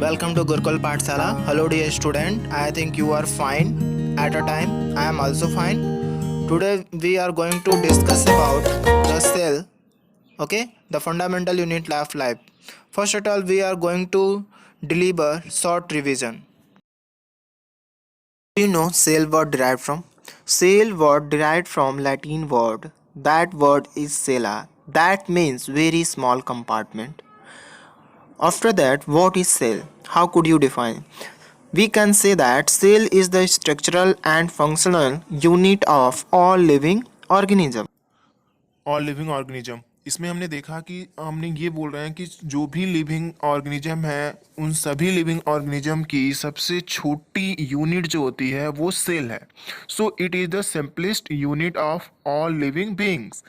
Welcome to Gurukul Pathshala. Hello dear student. I think you are fine at a time. I am also fine. Today we are going to discuss about the cell. Okay, the fundamental unit of life. First of all, we are going to deliver short revision. Do you know cell word derived from? Cell word derived from Latin word. That word is cella. That means very small compartment. After that, what is cell? How could you define? We can say that cell is the structural and functional unit of all living organism. और living organism इसमें हमने देखा कि हमने ये बोल रहे हैं कि जो भी लिविंग ऑर्गेनिज्म है उन सभी लिविंग ऑर्गेनिज्म की सबसे छोटी यूनिट जो होती है वो सेल है. So it is the simplest unit of all living beings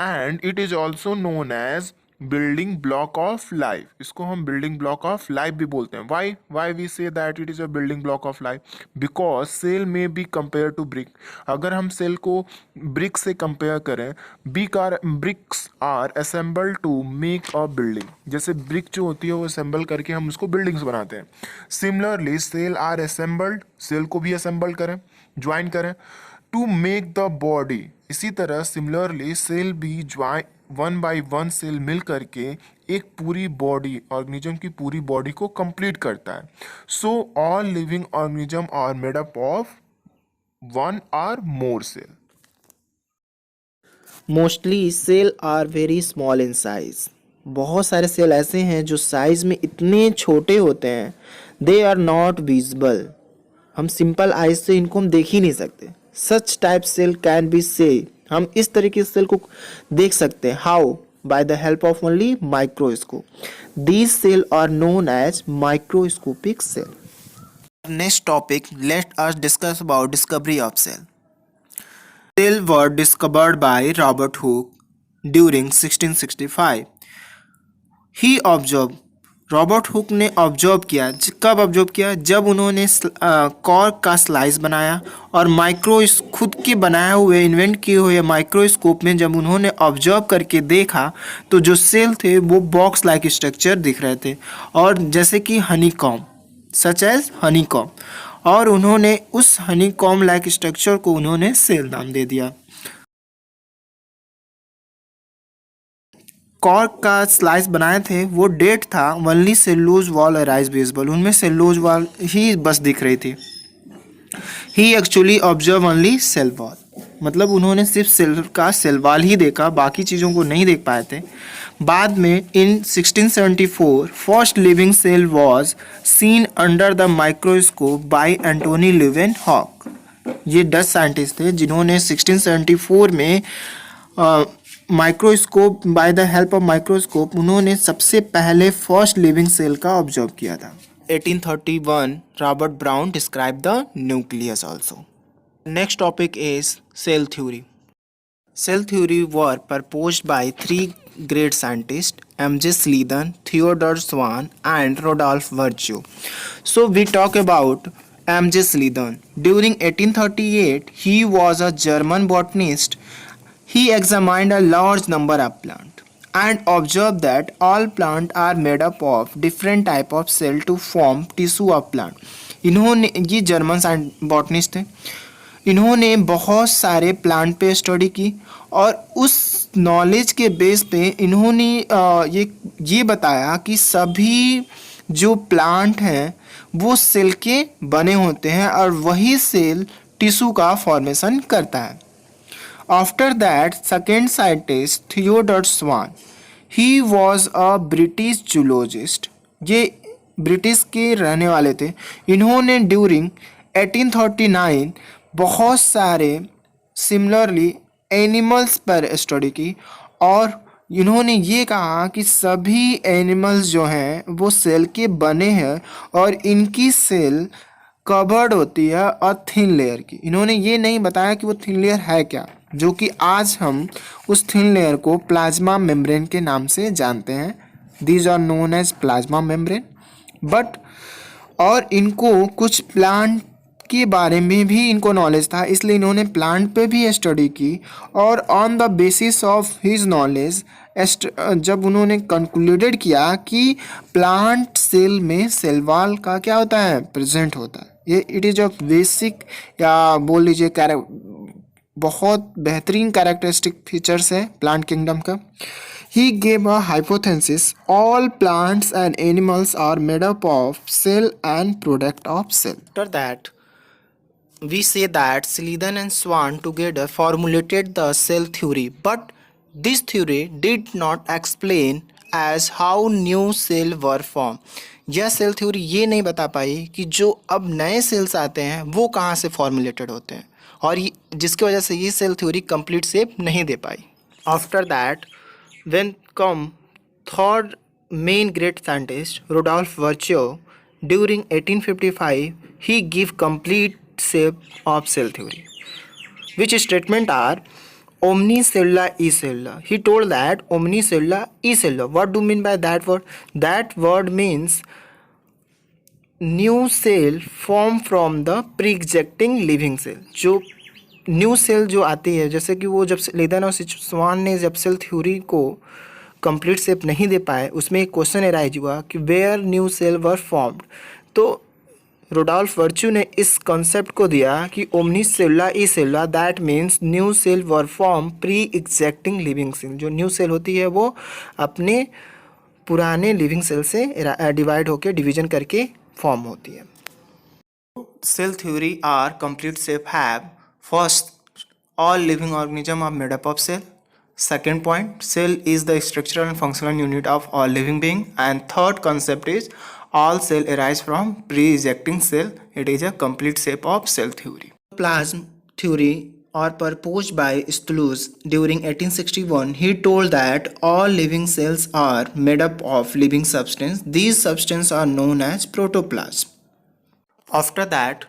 and it is also known as building block of life. इसको हम बिल्डिंग ब्लॉक ऑफ लाइफ भी बोलते हैं. Why we say that it is a building block of life? Because cell may be compare to brick. अगर हम cell को brick से compare करें, bricks are assembled to make a building. जैसे brick जो होती है वो असेंबल करके हम उसको बिल्डिंग्स बनाते हैं. Similarly cell are assembled, cell को भी असेंबल करें, ज्वाइन करें टू मेक द बॉडी. इसी तरह सिमिलरली सेल भी join one by one cell मिल करके एक पूरी बॉडी, ऑर्गेनिज्म की पूरी बॉडी को कंप्लीट करता है. So all living organism are made up of one or more cell. Mostly cell are very small in size. बहुत सारे सेल ऐसे हैं जो साइज में इतने छोटे होते हैं, दे आर नॉट विजिबल. हम सिंपल आइज से इनको हम देख ही नहीं सकते. Such type cell can be say, हम इस तरीके से सेल को देख सकते हैं. How? By the help of only microscope. These cell are known as microscopic cell. Next topic, let us discuss about discovery of cell. Cell were discovered by Robert Hooke during 1665. He observed, Robert Hooke ने observe किया. कब observe किया? जब उन्होंने cork का slice बनाया और खुद के बनाए हुए इन्वेंट किए हुए माइक्रोस्कोप में जब उन्होंने ऑब्जर्व करके देखा तो जो सेल थे वो बॉक्स लाइक स्ट्रक्चर दिख रहे थे, और जैसे कि हनीकॉम, सच एज हनीकॉम. और उन्होंने उस हनीकॉम लाइक स्ट्रक्चर को उन्होंने सेल नाम दे दिया. कॉर्क का स्लाइस बनाए थे, वो डेट था only cellulose wall arise visible. उनमें सेलुलोज वॉल ही बस दिख रही थी. ही actually observe only cell wall, मतलब उन्होंने सिर्फ सेल वॉल ही देखा, बाकी चीज़ों को नहीं देख पाए थे. बाद में in 1674 first living cell was seen under the microscope by Antonie Leeuwenhoek. ये डच साइंटिस्ट थे जिन्होंने 1674 में microscope, by the help of microscope, उन्होंने सबसे पहले फर्स्ट लिविंग सेल का ऑब्जर्व किया था. 1831 Robert Brown describe the nucleus also. Next topic is cell theory. Cell theory were proposed by three great scientists, M.J. Sleden, Theodor Schwann, and Rudolf Virchow. So we talk about M.J. Sleden. During 1838, he was a German botanist. He examined a large number of plants and observed that all plants are made up of different type of cell to form tissue of plant. इन्होंने, ये German botanist थे, इन्होंने बहुत सारे plant पे study की और उस नॉलेज के बेस पे इन्होंने ये बताया कि सभी जो प्लांट हैं वो सेल के बने होते हैं और वही सेल टिश्यू का फॉर्मेशन करता है. After that second scientist Theodore swan, he was a British zoologist. ये ब्रिटिश के रहने वाले थे. इन्होंने ड्यूरिंग 1839 बहुत सारे सिमिलरली एनिमल्स पर स्टडी की और इन्होंने ये कहा कि सभी एनिमल्स जो हैं वो सेल के बने हैं और इनकी सेल कवर्ड होती है और थिन लेयर की. इन्होंने ये नहीं बताया कि वो थिन लेयर है क्या, जो कि आज हम उस थिन लेयर को प्लाज्मा मेम्ब्रेन के नाम से जानते हैं. These are known as plasma membrane. But और इनको कुछ प्लांट के बारे में भी इनको नॉलेज था, इसलिए इन्होंने प्लांट पे भी स्टडी की और on the basis of his knowledge जब उन्होंने कंक्लूडेड किया कि प्लांट सेल में सेल वॉल का क्या होता है, प्रेजेंट होता है। ये इट इज अ बेसिक या बोल लीजिए बहुत बेहतरीन कैरेक्टरिस्टिक फीचर्स है प्लांट किंगडम का। He gave a hypothesis all plants and animals are made up of cell and product of cell. After that we say that Sledan and Swan together formulated the cell theory, but this theory did not explain as how new cell were formed. यह cell theory ये नहीं बता पाई कि जो अब नए sales आते हैं वो कहाँ से फॉर्मुलेटेड होते हैं, और जिसकी वजह से ये सेल थ्योरी कंप्लीट शेप नहीं दे पाई। After that when come third main great scientist Rudolf Virchow during 1855 he give complete shape of cell theory, which statement are omnicella e cella. He told that omnicella e cella. What do you mean by that word? That word means new cell form from the pre-existing living cell. जो new cell जो आती है, जैसे कि वो जब लेदन और Schwann ने जब सेल थ्योरी को कंप्लीट शेप नहीं दे पाए, उसमें एक क्वेश्चन एराइज हुआ कि where new cell were formed. तो रुडोल्फ वर्च्यू ने इस कॉन्सेप्ट को दिया कि ओमनीसेल्युला ई सेल्युला, that means new cell were form pre existing living cell. जो न्यू सेल होती है वो अपने पुराने लिविंग सेल से डिवाइड होकर डिवीजन करके फॉर्म होती है। Cell theory are complete shape have first all living organisms are made up of cell. Second point, cell is the structural and functional unit of all living being. And third concept is all cell arise from pre-existing cell. It is a complete shape of cell theory. Plasm theory or proposed by Stulus during 1861, he told that all living cells are made up of living substance. These substances are known as protoplasm. After that,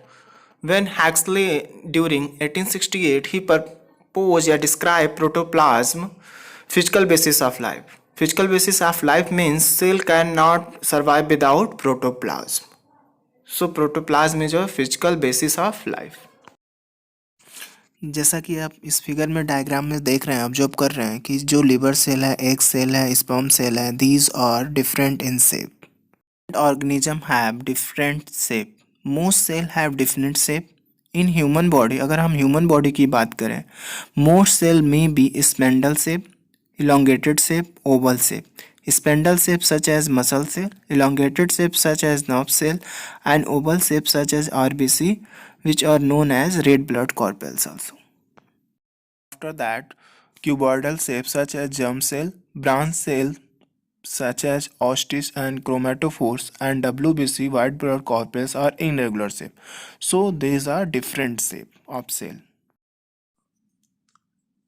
when Huxley during 1868 he proposed or described protoplasm, physical basis of life. Physical basis of life means cell cannot survive without protoplasm. So protoplasm is a physical basis of life. जैसा कि आप इस figure में diagram में देख रहे हैं, observe कर रहे हैं कि जो लिवर सेल है, एग सेल है, स्पर्म सेल है, these are different in shape. Organism have different shape. Most cell have different shape in human body. अगर हम ह्यूमन बॉडी की बात करें, most cell may be spindle shape, elongated shape, oval shape. Spindle shape such as muscle cell, elongated shape such as nerve cell, and oval shape such as RBC, which are known as red blood corpuscles also. After that, cuboidal shape such as germ cell, branch cell such as ostitis and chromatophores, and WBC white blood corpuscles are irregular shape. So these are different shape of cell.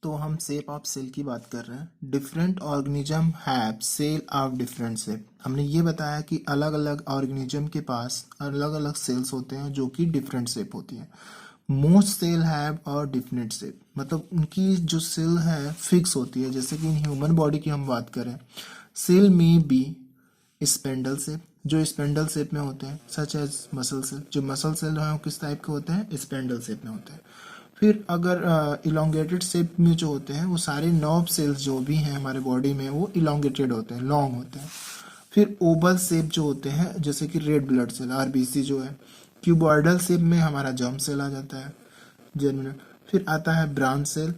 तो हम shape of cell की बात कर रहे हैं। Different organism have cell of different shape. हमने ये बताया कि अलग अलग ऑर्गेनिज्म के पास अलग अलग सेल्स होते हैं जो कि डिफरेंट शेप होती है। मोस्ट सेल हैव और डिफरेंट शेप, मतलब उनकी जो सेल है फिक्स होती है। जैसे कि ह्यूमन बॉडी की हम बात करें, cell may be spindle shape, जो स्पेंडल शेप में होते हैं, सच एज मसल सेल। जो मसल सेल है वो किस टाइप के होते हैं, स्पेंडल शेप में होते हैं। फिर अगर इलोंगेटेड शेप में जो होते हैं वो सारे नर्व सेल्स जो भी हैं हमारे बॉडी में वो इलोंगेटेड होते हैं, लॉन्ग होते हैं। फिर ओवल शेप जो होते हैं, जैसे कि रेड ब्लड सेल आरबीसी जो है। क्यूबॉइडल शेप में हमारा जर्म सेल आ जाता है, जर्मिनल। फिर आता है branch cell,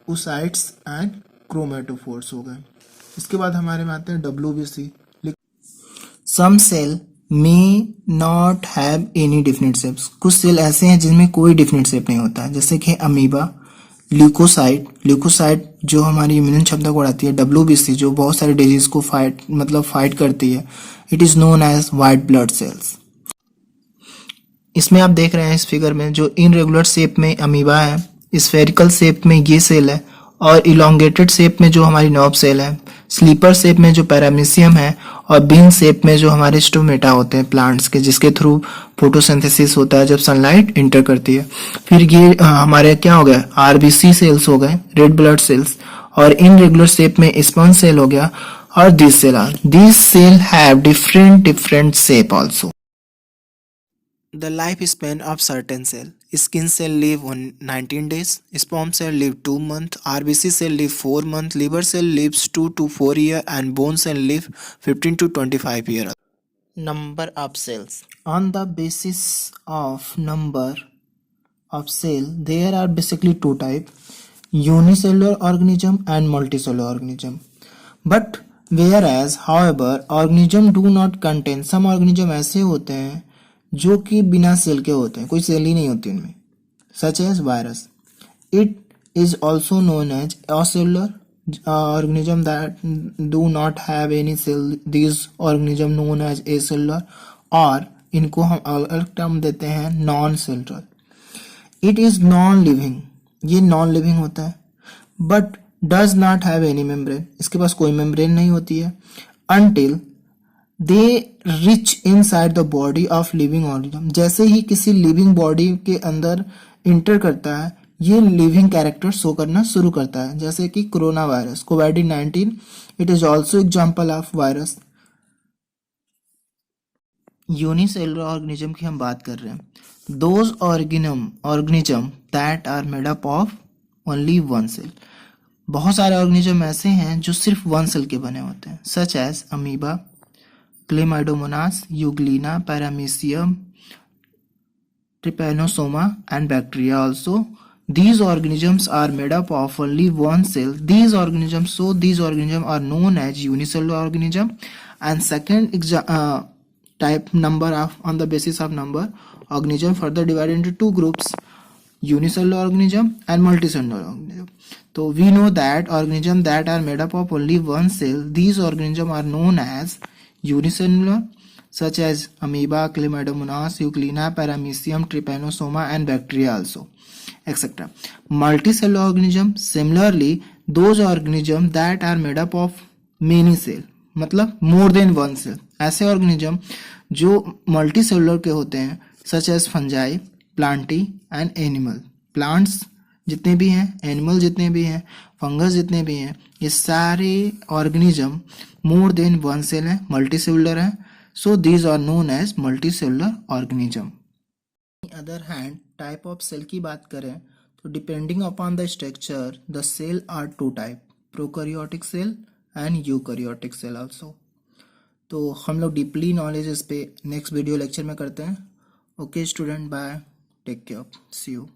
oocytes and chromatophores हो गए। इसके बाद हमारे में आते हैं WBC। Some cell may not have any definite shapes. कुछ सेल ऐसे हैं जिनमें कोई डिफिनेट शेप नहीं होता है, जैसे कि अमीबा, ल्यूकोसाइट जो हमारी इम्यून क्षमता को बढ़ाती है, WBC जो बहुत सारे डिजीज को फाइट करती है। It is known as white blood cells. इसमें आप देख रहे हैं इस फिगर में, जो इनरेगुलर शेप में अमीबा है, स्फेरिकल शेप में ये सेल है, और इलोंगेटेड शेप में जो हमारी नर्व सेल है, स्लीपर शेप में जो पैरामीशियम है, और बीन शेप में जो हमारे स्टोमेटा होते हैं प्लांट्स के, जिसके थ्रू फोटोसिंथेसिस होता है जब सनलाइट इंटर करती है। फिर ये हमारे क्या हो गया, RBC सेल्स हो गए, रेड ब्लड सेल्स, और इनरेगुलर शेप में स्पर्म सेल हो गया, और this cell have different shape also. The lifespan of certain cell. Skin cell live on 19 days, sperm cell live 2 months, RBC cell live 4 months, liver cell lives 2 to 4 year, and bone cell live 15 to 25 year. Number of cells. On the basis of number of cell, there are basically two types: unicellular organism and multicellular organism. But whereas however organism do not contain, some organism ऐसे होते हैं जो कि बिना cell के होते हैं, कोई सेल ही नहीं होती उनमें, such as virus. It is also known as acellular organism that do not have any cell. These organism known as acellular, और इनको हम अलग टर्म देते हैं non cellular. It is non living, ये नॉन लिविंग होता है, but does not have any membrane, इसके पास कोई मेम्ब्रेन नहीं होती है. Until they rich inside the body of living organism, जैसे ही किसी लिविंग बॉडी के अंदर इंटर करता है ये लिविंग कैरेक्टर शो करना शुरू करता है, जैसे कि कोरोना वायरस, कोविड-19. It is also example of virus. Unicellular organism की हम बात कर रहे हैं. Those organism that are made up of only one cell, बहुत सारे ऑर्गेनिज्म ऐसे हैं जो सिर्फ वन सेल के बने होते हैं, such as amoeba, Chlamydomonas, Euglena, Paramecium, trypanosoma and bacteria also. These organisms are made up of only one cell. These organisms are known as unicellular organism. And second type number of, on the basis of number, organism further divided into two groups: unicellular organism and multicellular organism. So we know that organisms that are made up of only one cell, these organisms are known as unicellular, such as amoeba, chlamydomonas, euglena, paramecium, trypanosoma and bacteria also, etc. Multicellular organism, similarly those organisms that are made up of many cell, मतलब more than one cell, ऐसे organism जो multicellular के होते हैं, such as fungi, plantae and animal. Plants जितने भी हैं, animal जितने भी हैं, फंगस जितने भी हैं, ये सारे organism more than one cell हैं, मल्टीसेलुलर हैं. So these are known as multicellular organism. On the other hand, type of cell की बात करें तो depending upon the structure, the cell are two type: prokaryotic cell and eukaryotic cell also. तो हम लोग deeply knowledge इस पे next video lecture में करते हैं. Okay student, bye, take care, see you.